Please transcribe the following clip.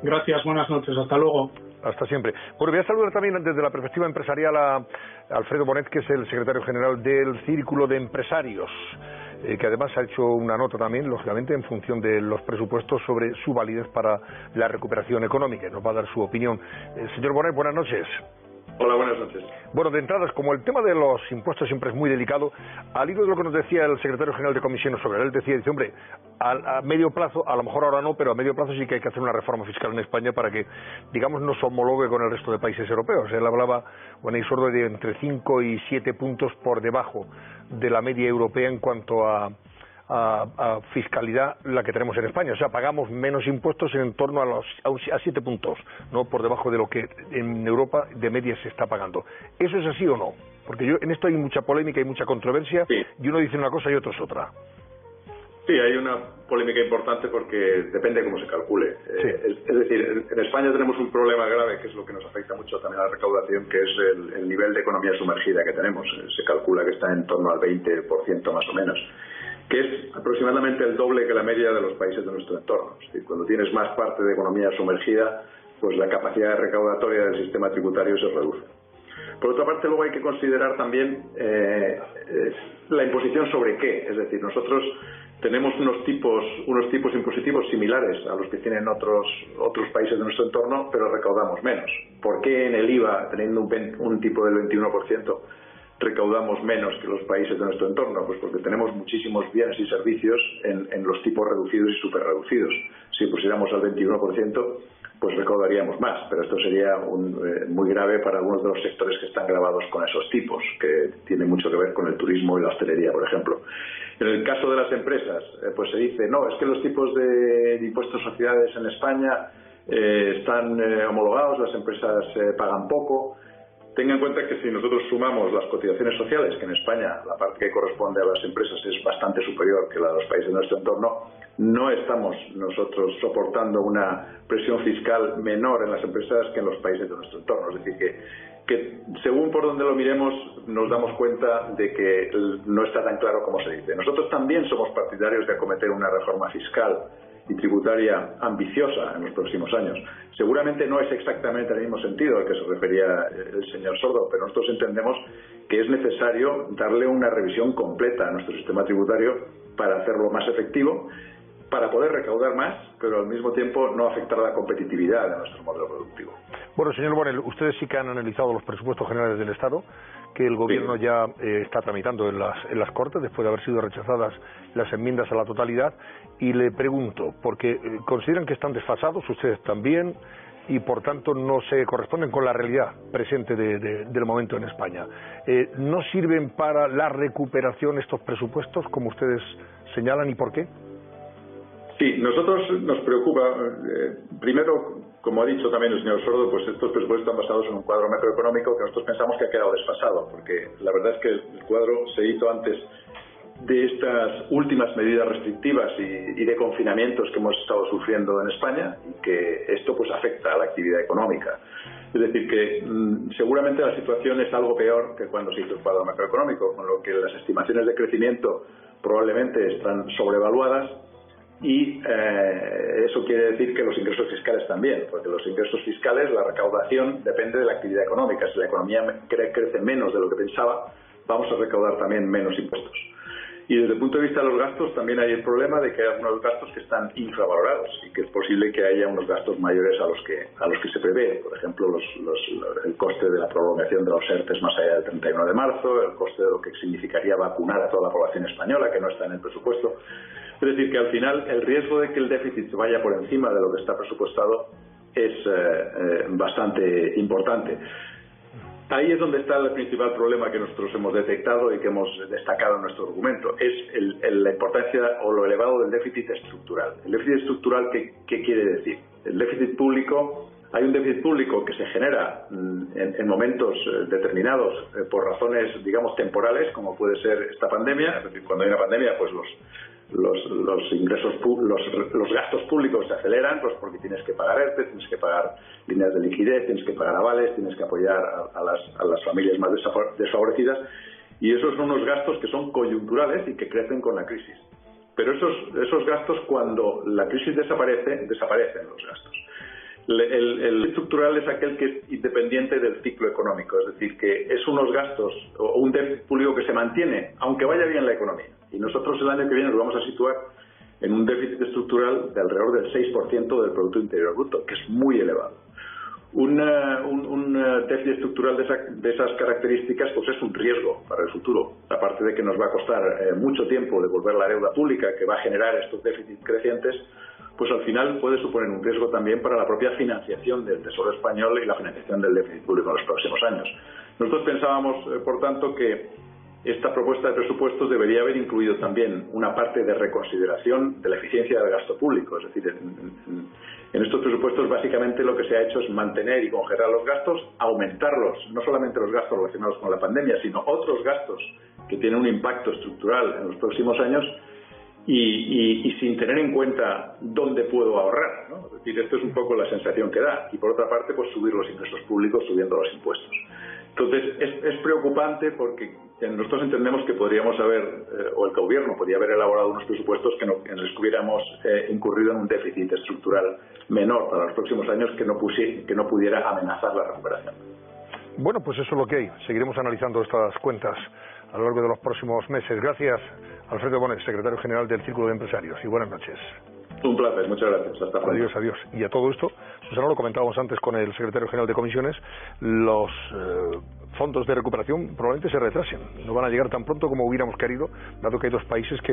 Gracias, buenas noches, hasta luego. Hasta siempre. Bueno, voy a saludar también desde la perspectiva empresarial a Alfredo Bonet, que es el secretario general del Círculo de Empresarios, que además ha hecho una nota también, lógicamente, en función de los presupuestos sobre su validez para la recuperación económica. Nos va a dar su opinión. Señor Bonet, buenas noches. Hola, buenas noches. Bueno, de entrada, como el tema de los impuestos siempre es muy delicado, al hilo de lo que nos decía el secretario general de Comisiones sobre él, dice, hombre, a medio plazo, a lo mejor ahora no, pero a medio plazo sí que hay que hacer una reforma fiscal en España para que, digamos, nos homologue con el resto de países europeos. Él hablaba, bueno, y sordo de entre 5 y 7 puntos por debajo de la media europea en cuanto a fiscalidad la que tenemos en España. O sea, pagamos menos impuestos en torno a 7 puntos, no por debajo de lo que en Europa de media se está pagando. ¿Eso es así o no? Porque en esto hay mucha polémica y mucha controversia, sí. Y uno dice una cosa y otro es otra. Sí, hay una polémica importante porque depende de cómo se calcule. Sí. Es decir, en España tenemos un problema grave, que es lo que nos afecta mucho también a la recaudación, que es el nivel de economía sumergida que tenemos. Se calcula que está en torno al 20% más o menos, que es aproximadamente el doble que la media de los países de nuestro entorno. Es decir, cuando tienes más parte de economía sumergida, pues la capacidad recaudatoria del sistema tributario se reduce. Por otra parte, luego hay que considerar también la imposición sobre qué. Es decir, nosotros tenemos unos tipos impositivos similares a los que tienen otros países de nuestro entorno, pero recaudamos menos. ¿Por qué en el IVA, teniendo un tipo del 21%, recaudamos menos que los países de nuestro entorno? Pues porque tenemos muchísimos bienes y servicios en los tipos reducidos y superreducidos. Si pusiéramos al 21%, pues recaudaríamos más, pero esto sería muy grave para algunos de los sectores que están gravados con esos tipos, que tienen mucho que ver con el turismo y la hostelería, por ejemplo. En el caso de las empresas, pues se dice, no, es que los tipos de impuestos a sociedades en España están homologados, las empresas pagan poco. Tenga en cuenta que si nosotros sumamos las cotizaciones sociales, que en España la parte que corresponde a las empresas es bastante superior que la de los países de nuestro entorno, no estamos nosotros soportando una presión fiscal menor en las empresas que en los países de nuestro entorno. Es decir, que según por donde lo miremos nos damos cuenta de que no está tan claro como se dice. Nosotros también somos partidarios de acometer una reforma fiscal y tributaria ambiciosa en los próximos años. Seguramente no es exactamente el mismo sentido al que se refería el señor Sordo, pero nosotros entendemos que es necesario darle una revisión completa a nuestro sistema tributario para hacerlo más efectivo, para poder recaudar más, pero al mismo tiempo no afectar a la competitividad de nuestro modelo productivo. Bueno, señor Bonel, ustedes sí que han analizado los presupuestos generales del Estado, que el Gobierno sí. ya está tramitando en las Cortes, después de haber sido rechazadas las enmiendas a la totalidad, y le pregunto, porque consideran que están desfasados, ustedes también, y por tanto no se corresponden con la realidad presente del momento en España. ¿No sirven para la recuperación estos presupuestos, como ustedes señalan, y por qué? Sí, nosotros nos preocupa, primero, como ha dicho también el señor Sordo, pues estos presupuestos están basados en un cuadro macroeconómico que nosotros pensamos que ha quedado desfasado, porque la verdad es que el cuadro se hizo antes de estas últimas medidas restrictivas y de confinamientos que hemos estado sufriendo en España, y que esto pues afecta a la actividad económica. Es decir, que seguramente la situación es algo peor que cuando se hizo el cuadro macroeconómico, con lo que las estimaciones de crecimiento probablemente están sobrevaluadas. Y eso quiere decir que los ingresos fiscales también, porque los ingresos fiscales, la recaudación depende de la actividad económica. Si la economía crece menos de lo que pensaba, vamos a recaudar también menos impuestos. Y desde el punto de vista de los gastos también hay el problema de que hay algunos gastos que están infravalorados y que es posible que haya unos gastos mayores a los que se prevé. Por ejemplo, el coste de la prolongación de los ERTEs más allá del 31 de marzo, el coste de lo que significaría vacunar a toda la población española, que no está en el presupuesto. Es decir, que al final el riesgo de que el déficit vaya por encima de lo que está presupuestado es bastante importante. Ahí es donde está el principal problema que nosotros hemos detectado y que hemos destacado en nuestro documento. Es la importancia o lo elevado del déficit estructural. ¿El déficit estructural qué quiere decir? El déficit público, hay un déficit público que se genera en momentos determinados por razones, digamos, temporales, como puede ser esta pandemia. Es decir, cuando hay una pandemia, pues los ingresos, los gastos públicos se aceleran, pues porque tienes que pagar ERTE, tienes que pagar líneas de liquidez, tienes que pagar avales, tienes que apoyar a las familias más desfavorecidas, y esos son unos gastos que son coyunturales y que crecen con la crisis. Pero esos gastos, cuando la crisis desaparecen los gastos. El estructural es aquel que es independiente del ciclo económico, es decir, que es unos gastos o un déficit público que se mantiene, aunque vaya bien la economía. Y nosotros el año que viene nos vamos a situar en un déficit estructural de alrededor del 6% del Producto Interior Bruto, que es muy elevado. Un déficit estructural de esas características pues es un riesgo para el futuro, aparte de que nos va a costar mucho tiempo devolver la deuda pública que va a generar estos déficits crecientes, pues al final puede suponer un riesgo también para la propia financiación del Tesoro español y la financiación del déficit público en los próximos años. Nosotros pensábamos, por tanto, que esta propuesta de presupuestos debería haber incluido también una parte de reconsideración de la eficiencia del gasto público. Es decir, en estos presupuestos básicamente lo que se ha hecho es mantener y congelar los gastos, aumentarlos, no solamente los gastos relacionados con la pandemia, sino otros gastos que tienen un impacto estructural en los próximos años y sin tener en cuenta dónde puedo ahorrar, ¿no? Es decir, esto es un poco la sensación que da. Y por otra parte, pues subir los ingresos públicos subiendo los impuestos. Entonces, es preocupante porque nosotros entendemos que podríamos haber, o el gobierno podría haber elaborado unos presupuestos en los que hubiéramos incurrido en un déficit estructural menor para los próximos años que no pudiera amenazar la recuperación. Bueno, pues eso es lo que hay. Seguiremos analizando estas cuentas a lo largo de los próximos meses. Gracias, Alfredo Bonet, secretario general del Círculo de Empresarios, y buenas noches. Un placer, muchas gracias. Hasta pronto. Adiós, adiós. Y a todo esto, Susana, lo comentábamos antes con el secretario general de Comisiones, los fondos de recuperación probablemente se retrasen. No van a llegar tan pronto como hubiéramos querido, dado que hay dos países que